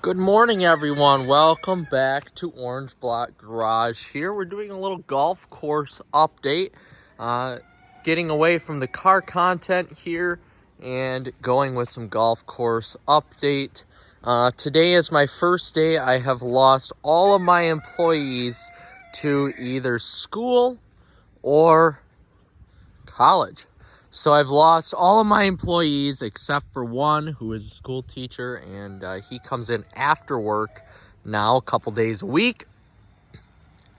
Good morning, everyone. Welcome back to Orange Block Garage. Here we're doing a little golf course update, getting away from the car content here and going with some golf course update. Today is my first day. I have lost all of my employees to either school or college. So I've lost all of my employees except for one who is a school teacher, and he comes in after work now a couple days a week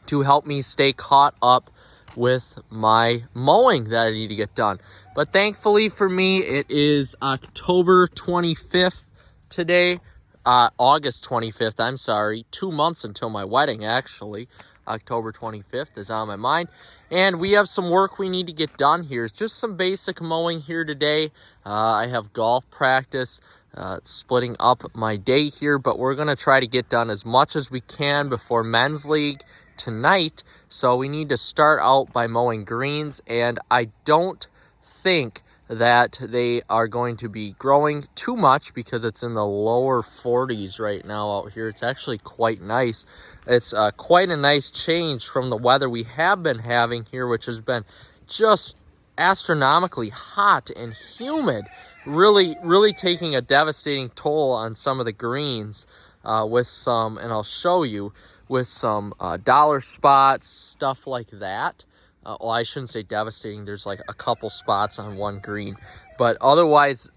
to help me stay caught up with my mowing that I need to get done. But thankfully for me, it is October 25th today, August 25th, I'm sorry, 2 months until my wedding actually. October 25th is on my mind. And we have some work we need to get done here. It's just some basic mowing here today. I have golf practice, splitting up my day here, but we're going to try to get done as much as we can before men's league tonight. So we need to start out by mowing greens, and I don't think that they are going to be growing too much because it's in the lower 40s right now out here. It's actually quite nice. It's quite a nice change from the weather we have been having here, which has been just astronomically hot and humid, really taking a devastating toll on some of the greens with some, and I'll show you, with some dollar spots, stuff like that. Well, I shouldn't say devastating. There's like a couple spots on one green. But otherwise,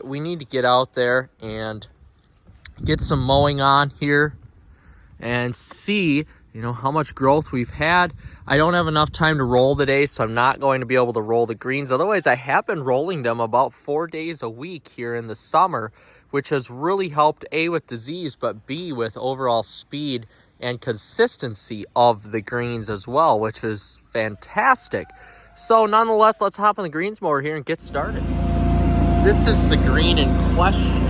we need to get out there and get some mowing on here and see, how much growth we've had. I don't have enough time to roll today, so I'm not going to be able to roll the greens. Otherwise, I have been rolling them about 4 days a week here in the summer, which has really helped A, with disease, but B, with overall speed and consistency of the greens as well, which is fantastic. So nonetheless, let's hop on the greens mower here and get started. This is the green in question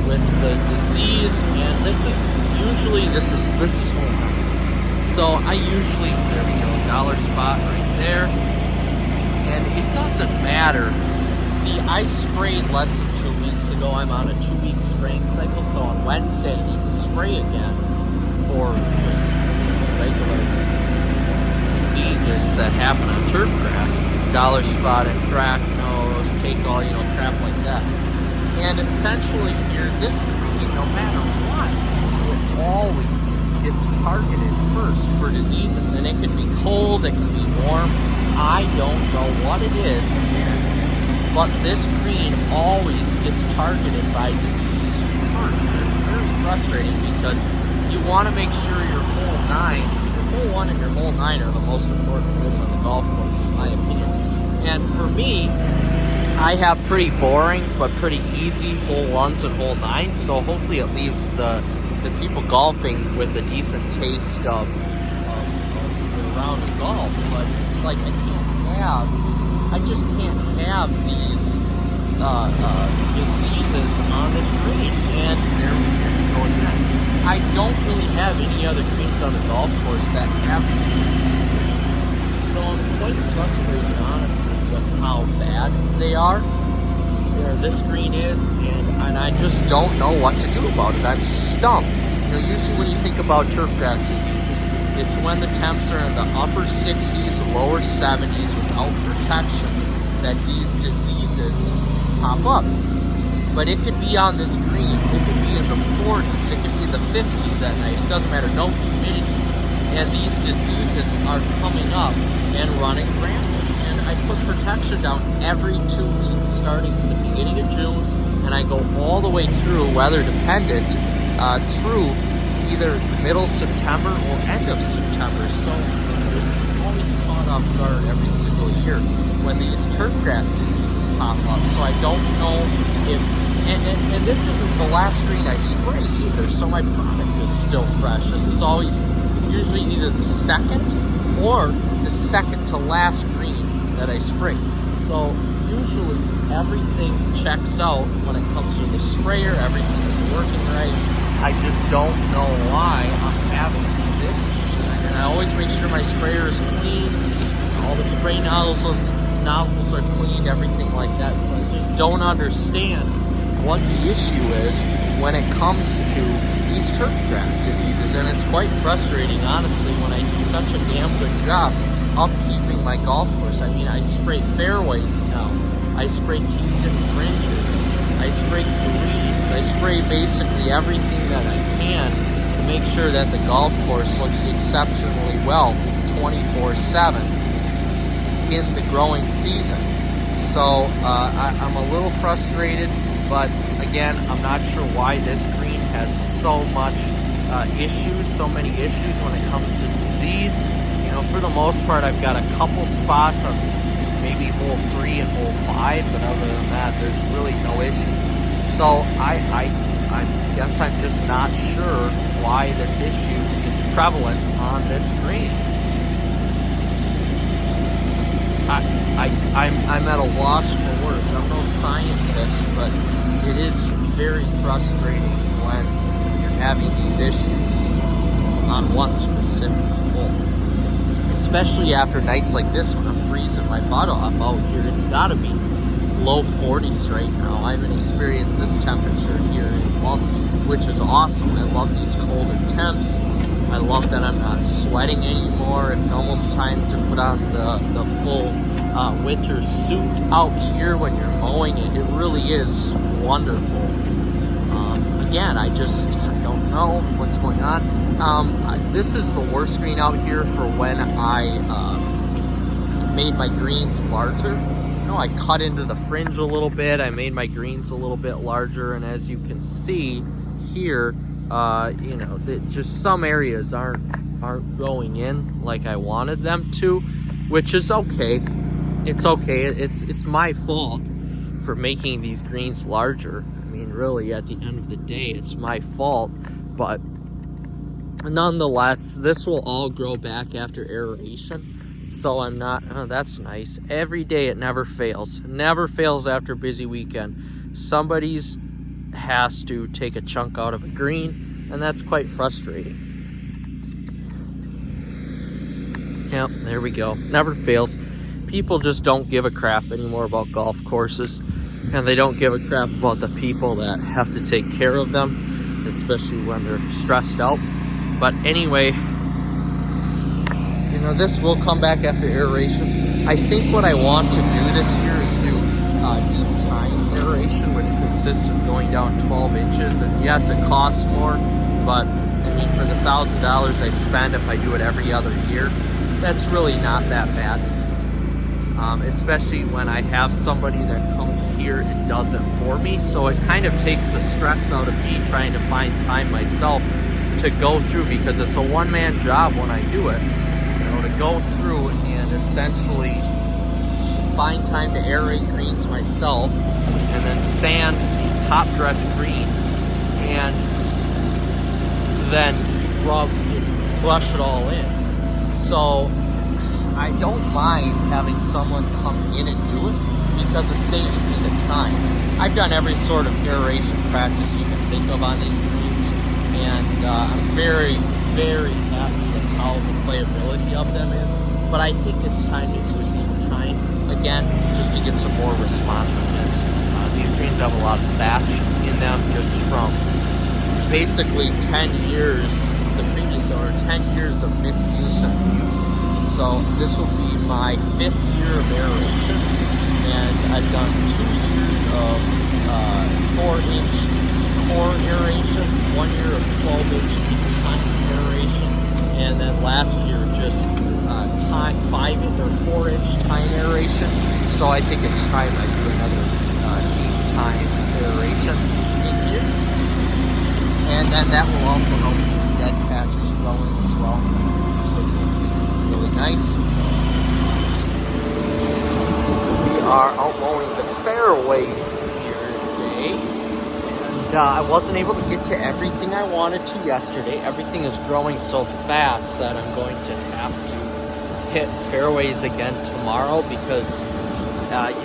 with the disease, and this is home. So I usually, there we go, dollar spot right there, and it doesn't matter. See, I sprayed less than 2 weeks ago. I'm on a 2-week spraying cycle, so on Wednesday I need to spray again for just regular diseases that happen on turf grass, dollar spot and crack nose, take all, crap like that. And essentially here, this green, no matter what, it always gets targeted first for diseases. And it can be cold, it can be warm, I don't know what it is, but this green always gets targeted by disease first. And it's very frustrating because you want to make sure your hole 1 and your hole 9 are the most important holes on the golf course, in my opinion. And for me, I have pretty boring but pretty easy hole 1s and hole 9s, so hopefully it leaves the people golfing with a decent taste of a round of golf. But it's like I just can't have these diseases on this green. And there we go again. I don't really have any other greens on the golf course that have these diseases. So I'm quite frustrated, honestly, with how bad they are. This green is, and I just don't know what to do about it. I'm stumped. Usually when you think about turf grass diseases, it's when the temps are in the upper 60s, lower 70s without protection that these diseases pop up. But it could be on this green, it could be in the 40s, it could be in the 50s at night, it doesn't matter, no humidity. And these diseases are coming up and running rampant. And I put protection down every 2 weeks, starting from the beginning of June, and I go all the way through, weather dependent, through either middle September or end of September. So this is always caught off guard every single year when these turf grass diseases pop up. So I don't know if, and this isn't the last green I spray either, so my product is still fresh. This is always usually either the second or the second to last green that I spray. So usually everything checks out when it comes to the sprayer, everything is working right. I just don't know why I'm having these issues. And I always make sure my sprayer is clean, all the spray nozzles are cleaned, everything like that. So I just don't understand what the issue is when it comes to these turfgrass diseases. And it's quite frustrating, honestly, when I do such a damn good job upkeeping my golf course. I mean, I spray fairways now, I spray tees and fringes, I spray greens, I spray basically everything that I can to make sure that the golf course looks exceptionally well 24/7 in the growing season. So I'm a little frustrated, but again, I'm not sure why this green has so much issues, so many issues when it comes to disease. You know, for the most part, I've got a couple spots on maybe hole 3 and hole 5, but other than that, there's really no issue. So I guess I'm just not sure why this issue is prevalent on this green. I'm at a loss for words. I'm no scientist, but it is very frustrating when you're having these issues on one specific hole. Especially after nights like this when I'm freezing my butt off out here. It's gotta be low 40s right now. I haven't experienced this temperature here in months, which is awesome. I love these colder temps. I love that I'm not sweating anymore. It's almost time to put on the full winter suit out here when you're mowing it. It really is wonderful. Again, I don't know what's going on. This is the worst green out here for when I made my greens larger. You know, I cut into the fringe a little bit. I made my greens a little bit larger, and as you can see here, you know, just some areas aren't going in like I wanted them to, which is okay. It's okay. It's my fault for making these greens larger. I mean, really, at the end of the day, it's my fault. But nonetheless, this will all grow back after aeration. So I'm not, oh, that's nice. Every day it never fails. Never fails after a busy weekend. Somebody's has to take a chunk out of a green, and that's quite frustrating. Yep, there we go. Never fails. People just don't give a crap anymore about golf courses, and they don't give a crap about the people that have to take care of them, especially when they're stressed out. But anyway, you know, this will come back after aeration. I think what I want to do this year is do deep tine aeration, which consists of going down 12 inches. And yes, it costs more, but I mean, for the $1,000 I spend if I do it every other year, that's really not that bad. Especially when I have somebody that comes here and does it for me. So it kind of takes the stress out of me trying to find time myself to go through, because it's a one-man job when I do it, you know, to go through and essentially find time to aerate greens myself, and then sand the top dress greens, and then brush it all in. So I don't mind having someone come in and do it, because it saves me the time. I've done every sort of aeration practice you can think of on these greens, and I'm very, very happy with how the playability of them is. But I think it's time to do a deep tine again, just to get some more responsiveness. These greens have a lot of thatch in them, just from basically 10 years, the previous owner, 10 years of misuse and abuse. So this will be my 5th year of aeration, and I've done 2 years of 4-inch core aeration, 1 year of 12-inch deep tine aeration, and then last year just 5-inch or 4-inch tine aeration. So I think it's time I do another deep tine aeration in here, and then that will also help these dead patches growing as well, which will be really nice. We are out mowing the fairways here today, and I wasn't able to get to everything I wanted to yesterday. Everything is growing so fast that I'm going to have to hit fairways again tomorrow, because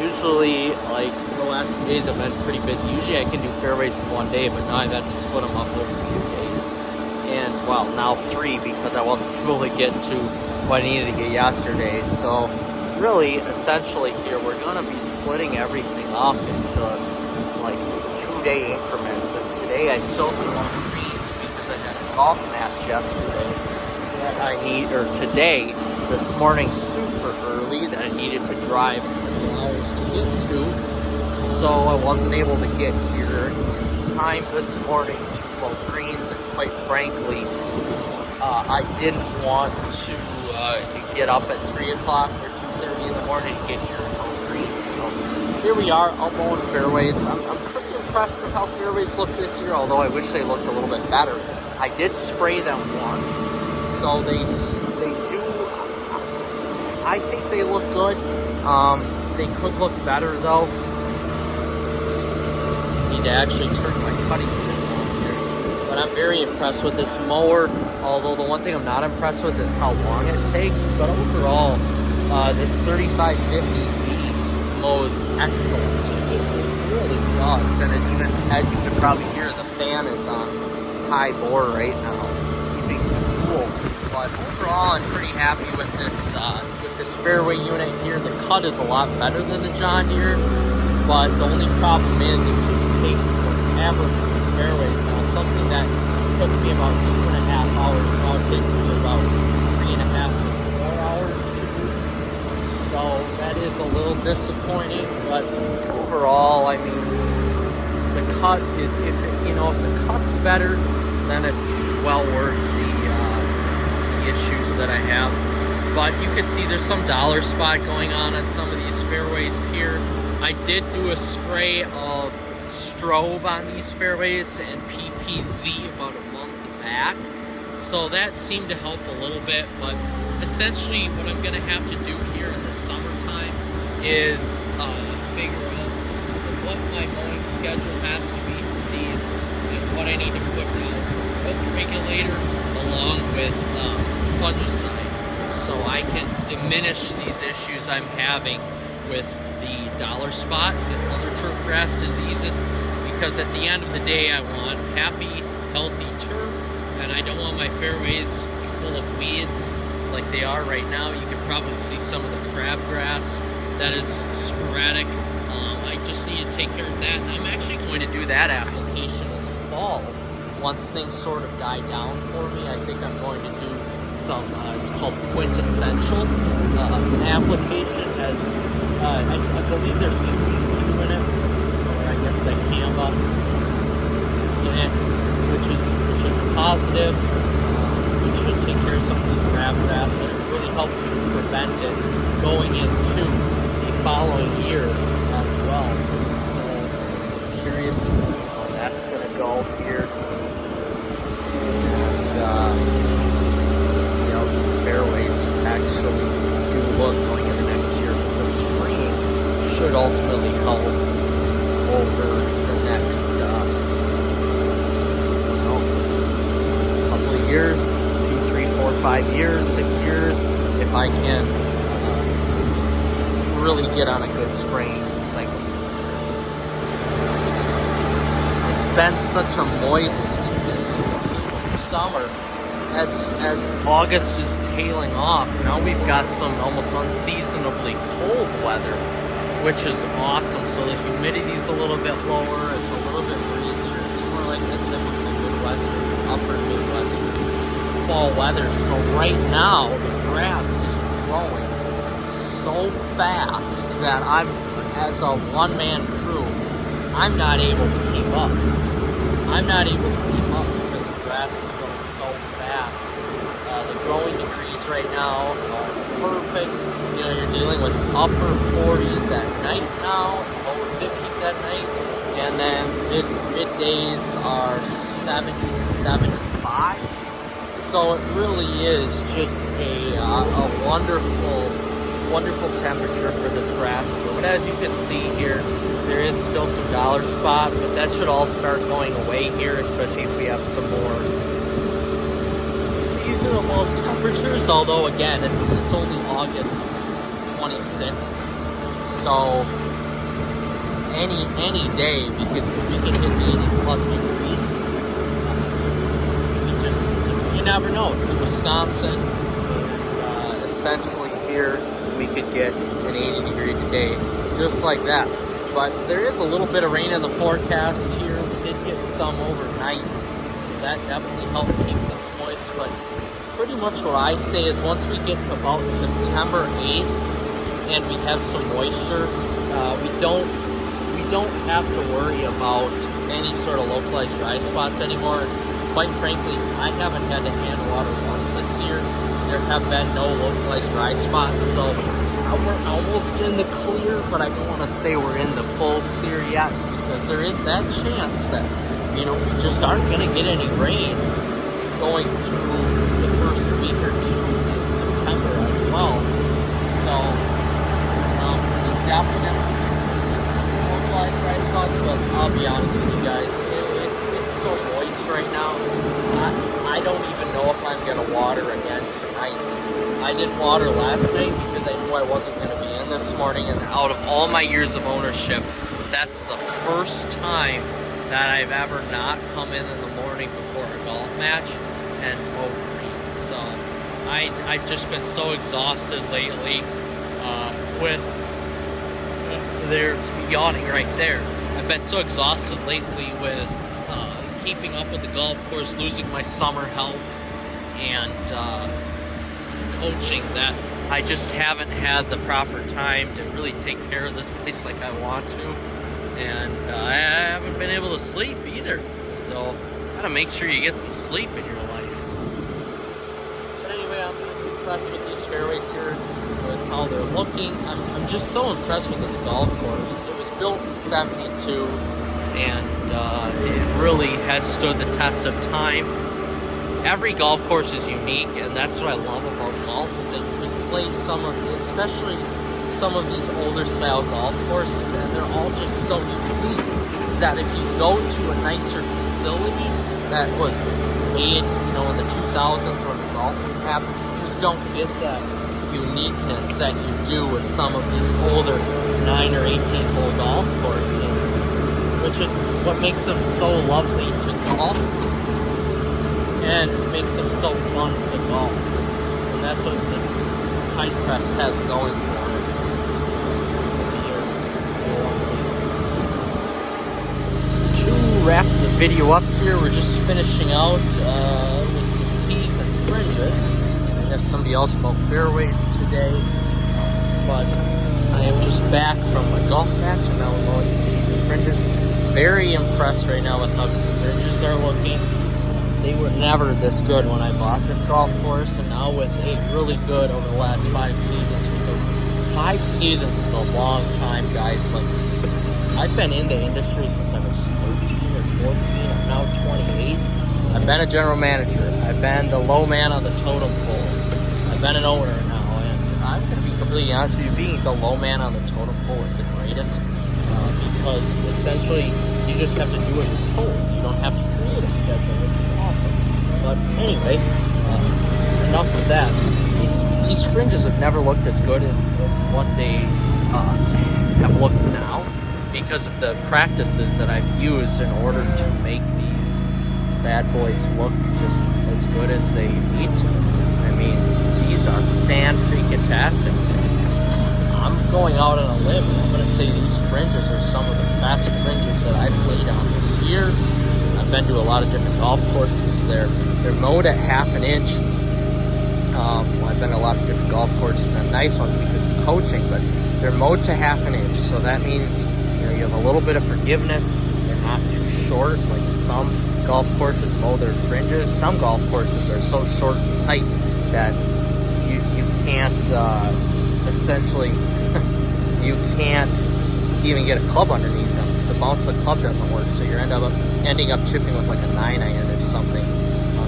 usually, like, the last few days I've been pretty busy. Usually I can do fairways in one day, but now I've had to split them up over 2 days. And, well, now 3, because I wasn't able to get to what I needed to get yesterday. So, really, essentially here, we're going to be splitting everything up into, like, 2 2-day increments, and today I still grew on greens because I had a golf match yesterday that I need, or today, this morning super early that I needed to drive a couple hours to get to, so I wasn't able to get here in time this morning to mow greens, and quite frankly, I didn't want to get up at 3 o'clock or 2:30 in the morning to get here and mow greens. So here we are, out mowing fairways. I'm pretty impressed with how fairways look this year, although I wish they looked a little bit better. I did spray them once, so they do. I think they look good. They could look better though. Need to actually turn my cutting units on here. But I'm very impressed with this mower. Although the one thing I'm not impressed with is how long it takes. But overall, this 3550D mows excellent. It really does. And it even, as you can probably hear, the fan is on high bore right now, keeping it cool. But overall, I'm pretty happy with this fairway unit here. The cut is a lot better than the John Deere. But the only problem is it just takes forever for the fairways. Now, something that took me about 2.5 hours, now it takes me about 3.5 to 4 hours to do. So that is a little disappointing, but overall, I mean, the cut is, if the cut's better, then it's well worth the issues that I have. But you can see there's some dollar spot going on some of these fairways here. I did do a spray of strobe on these fairways and PPZ about a month back, so that seemed to help a little bit. But essentially what I'm going to have to do here in the summertime is figure out what my mowing schedule has to be for these and what I need to put down with regulator along with fungicide, so I can diminish these issues I'm having with the dollar spot and other turf grass diseases, because at the end of the day I want happy, healthy turf, and I don't want my fairways full of weeds like they are right now. You can probably see some of the crabgrass that is sporadic. I just need to take care of that, and I'm actually going to do that application in the fall once things sort of die down for me. I think I'm going to do some, it's called Quintessential, an application as I believe there's 2 EQ in it, or I guess the Canva in it, which is positive. It should take care of some of this crabgrass, and it really helps to prevent it going into the following year as well. So I'm curious to see how that's going to go here, and see how these fairways actually do look going into next year. The spring should ultimately help over the next couple of years, 2, 3, 4, 5 years, 6 years, if I can really get on a good spraying cycle for these fairways. It's been such a moist summer. As August is tailing off, now we've got some almost unseasonably cold weather, which is awesome. So the humidity's a little bit lower, it's a little bit breezier, it's more like the typical Midwestern, upper Midwestern fall weather. So right now, the grass is growing so fast that as a one-man crew, I'm not able to keep up. Because the grass is growing so fast. The growing degrees right now are perfect. You're dealing with upper 40s at night now, lower 50s at night, and then middays are 70 to 75. So it really is just a wonderful temperature for this grass. But as you can see here, there is still some dollar spot, but that should all start going away here, especially if we have some more seasonable temperatures. Although again, it's only August 26th, so any day we can hit 80 plus degrees. You never know. It's Wisconsin, and essentially here we could get an 80 degree day just like that. But there is a little bit of rain in the forecast here some overnight, so that definitely helped keep things moist. But pretty much what I say is once we get to about September 8th and we have some moisture, we don't have to worry about any sort of localized dry spots anymore. Quite frankly, I haven't had to hand water once this year. There have been no localized dry spots, so we're almost in the clear, but I don't want to say we're in the full clear yet, because there is that chance that, we just aren't going to get any rain going through the first week or two in September as well. So, definitely dry spots, but I'll be honest with you guys, it's so moist right now. I don't even know if I'm gonna water again tonight. I didn't water last night because I knew I wasn't gonna be in this morning, and out of all my years of ownership, that's the first time that I've ever not come in the morning before a golf match and mow greens. So I've just been so exhausted lately with there's me yawning right there. I've been so exhausted lately with keeping up with the golf course, losing my summer help, and coaching that I just haven't had the proper time to really take care of this place like I want to. And I haven't been able to sleep either. So, gotta make sure you get some sleep in your life. But anyway, I'm impressed with these fairways here, with how they're looking. I'm just so impressed with this golf course. It was built in '72, and it really has stood the test of time. Every golf course is unique, and that's what I love about golf, is that you can play some of these, especially some of these older style golf courses, and they're all just so unique that if you go to a nicer facility that was made, in the 2000s when the golf happened, you just don't get that uniqueness that you do with some of these older 9 or 18 hole golf courses, which is what makes them so lovely to golf and makes them so fun to golf. And that's what this Pinecrest has going for it. To wrap the video up here, we're just finishing out with some tees and fringes. I have somebody else mow fairways today, but I am just back from a golf match, and now we're mowing some tees and fringes. Very impressed right now with how the fringes are looking. They were never this good when I bought this golf course, and now with it really good over the last 5 seasons. Because 5 seasons is a long time, guys. Like, I've been in the industry since I was 13 or 14. I'm now 28. I've been a general manager. I've been the low man on the totem pole. I've been an owner now, and I'm going to be completely honest with you, being the low man on the totem pole is the greatest, because essentially you just have to do what you're told. You don't have to create a schedule, which is awesome. But anyway, enough of that. These fringes have never looked as good as what they have looked now, because of the practices that I've used in order to make these bad boys look just as good as they need to. I mean, these are fan-freaking-tastic. I'm going out on a limb, and I'm going to say these fringes are some of the best fringes that I've played on this year. I've been to a lot of different golf courses. They're mowed at half an inch. I've been to a lot of different golf courses and nice ones because of coaching, but they're mowed to half an inch. So that means you have a little bit of forgiveness. They're not too short, like some golf courses mow their fringes. Some golf courses are so short and tight that you can't essentially you can't even get a club underneath them. The bounce of the club doesn't work, so you're ending up chipping with like a 9-iron or something,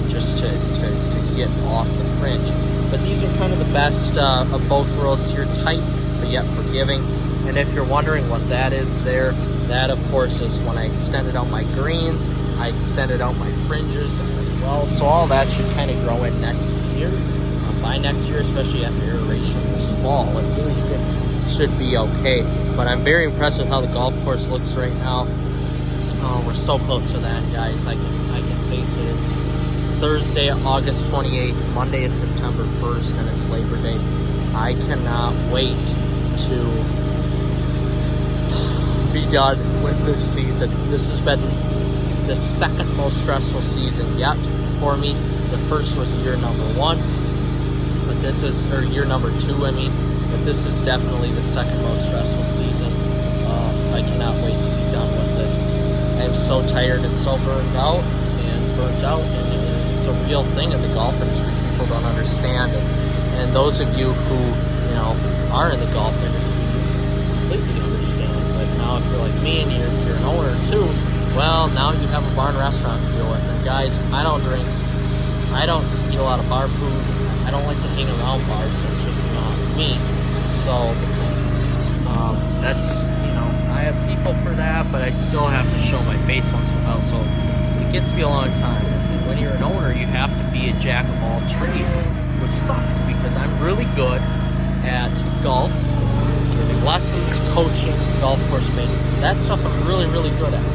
just to get off the fringe. But these are kind of the best of both worlds here, tight but yet forgiving. And if you're wondering what that is there, that of course is when I extended out my greens, I extended out my fringes as well. So all that should kind of grow in next year. By next year, especially after aeration this fall, it really should be okay. But I'm very impressed with how the golf course looks right now. We're so close to that, guys. I can taste it. It's Thursday, August 28th. Monday is September 1st, and it's Labor Day. I cannot wait to be done with this season. This the second most stressful season yet for me. The first was year number 1, but this is, or year number 2, I mean. But this is definitely the second most stressful season. I cannot wait to be done with it. I am so tired and so burnt out, and it's a real thing in the golf industry. People don't understand it. And those of you who, you know, are in the golf industry, you completely understand. But now if you're like me and you're an owner too, well, now you have a bar and restaurant to deal with. And guys, I don't drink. I don't eat a lot of bar food. I don't like to hang around bars. So it's just not me. So that's, you know, I have people for that, but I still have to show my face once in a while. So it gets to be a long time. And when you're an owner, you have to be a jack of all trades, which sucks because I'm really good at golf, giving lessons, coaching, golf course maintenance. That stuff I'm really, really good at.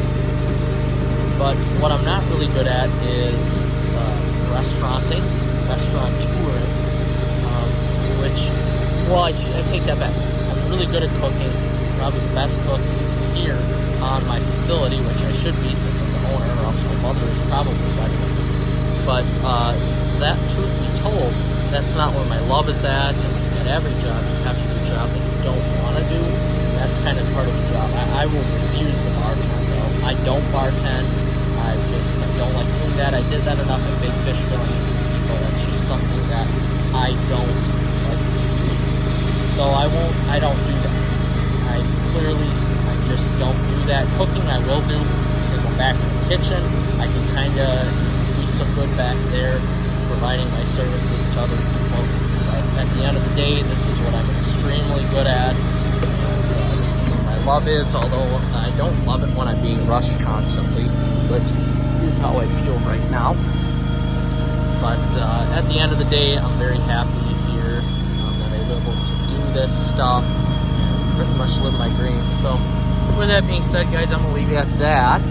But what I'm not really good at is restauranting, restaurateuring, which, well, I take that back. I'm really good at cooking, probably the best cook here on my facility, which I should be since I'm the owner, or else my mother is probably better. But that, truth be told, that's not where my love is at. And at every job, you have to do a job that you don't want to do. And that's kind of part of the job. I will refuse to bartend, though. I don't bartend. I don't like doing that. I did that enough at Big Fish filling people. That's just something that I don't like to do. So I don't do that. I just don't do that. Cooking I will do because I'm back in the kitchen. I can kind of do some good back there, providing my services to other people. But at the end of the day, this is what I'm extremely good at. And this is where my love is, although I don't love it when I'm being rushed constantly, which is how I feel right now. But at the end of the day, I'm very happy here that I'm able to do this stuff and pretty much live my dreams. So with that being said, guys, I'm going to leave you at that.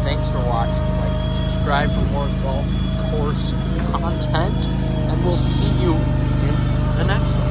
Thanks for watching. Like and subscribe for more golf course content, and we'll see you in the next one.